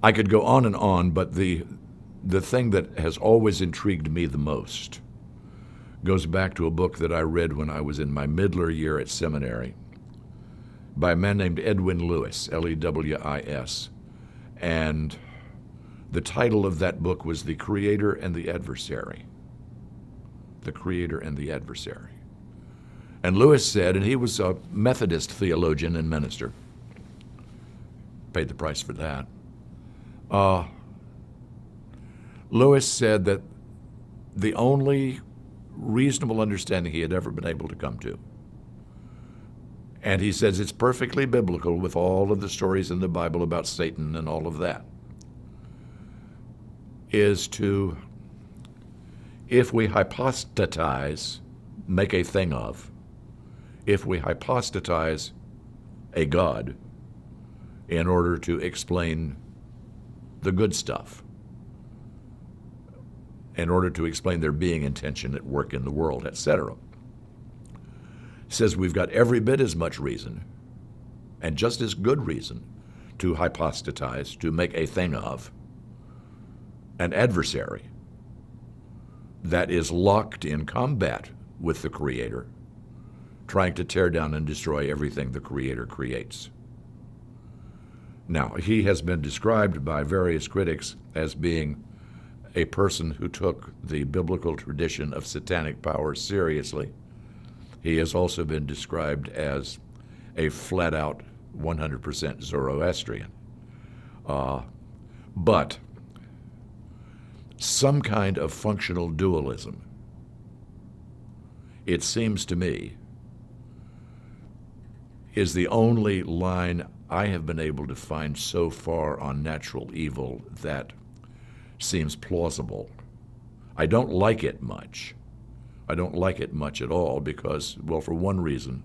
I could go on, but the thing that has always intrigued me the most goes back to a book that I read when I was in my middler year at seminary by a man named Edwin Lewis, Lewis. And the title of that book was The Creator and the Adversary. The Creator and the Adversary. And Lewis said, and he was a Methodist theologian and minister, paid the price for that. Lewis said that the only reasonable understanding he had ever been able to come to, and he says it's perfectly biblical with all of the stories in the Bible about Satan and all of that, is to, if we hypostatize, make a thing of, if we hypostatize a God in order to explain the good stuff, in order to explain there being intention at work in the world, etc. Says we've got every bit as much reason, and just as good reason, to hypostatize, to make a thing of, an adversary that is locked in combat with the Creator, trying to tear down and destroy everything the Creator creates. Now, he has been described by various critics as being a person who took the biblical tradition of satanic power seriously. He has also been described as a flat-out 100% Zoroastrian. But some kind of functional dualism, it seems to me, is the only line I have been able to find so far on natural evil that seems plausible. I don't like it much. I don't like it much at all because, well, for one reason,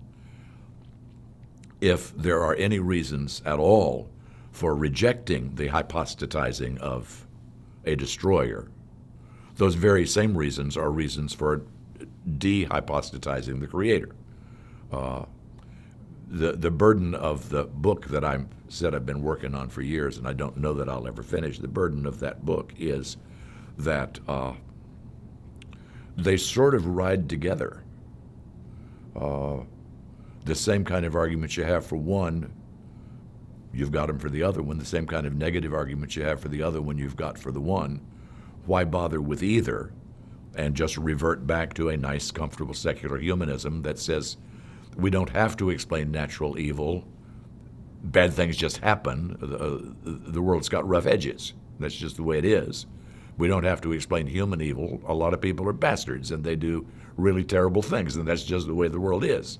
if there are any reasons at all for rejecting the hypostatizing of a destroyer, those very same reasons are reasons for de-hypostatizing the Creator. The burden of the book that I've been working on for years, and I don't know that I'll ever finish, the burden of that book is that they sort of ride together. The same kind of arguments you have for one, you've got them for the other one. The same kind of negative arguments you have for the other one, you've got for the one. Why bother with either and just revert back to a nice, comfortable secular humanism that says we don't have to explain natural evil. Bad things just happen. The world's got rough edges. That's just the way it is. We don't have to explain human evil. A lot of people are bastards and they do really terrible things, and that's just the way the world is.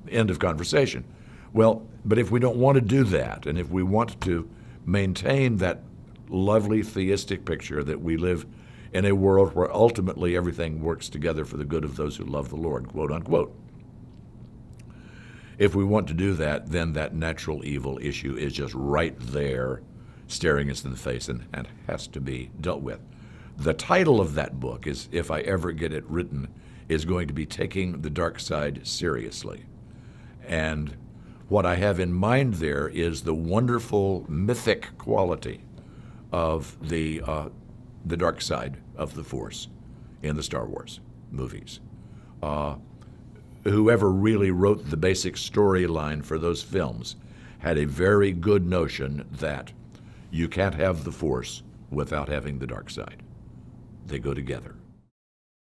End of conversation. Well, but if we don't want to do that, and if we want to maintain that lovely theistic picture that we live in a world where ultimately everything works together for the good of those who love the Lord, quote unquote. If we want to do that, then that natural evil issue is just right there staring us in the face and has to be dealt with. The title of that book is, if I ever get it written, is going to be Taking the Dark Side Seriously. And what I have in mind there is the wonderful mythic quality of the dark side of the Force in the Star Wars movies. Whoever really wrote the basic storyline for those films had a very good notion that you can't have the Force without having the dark side. They go together.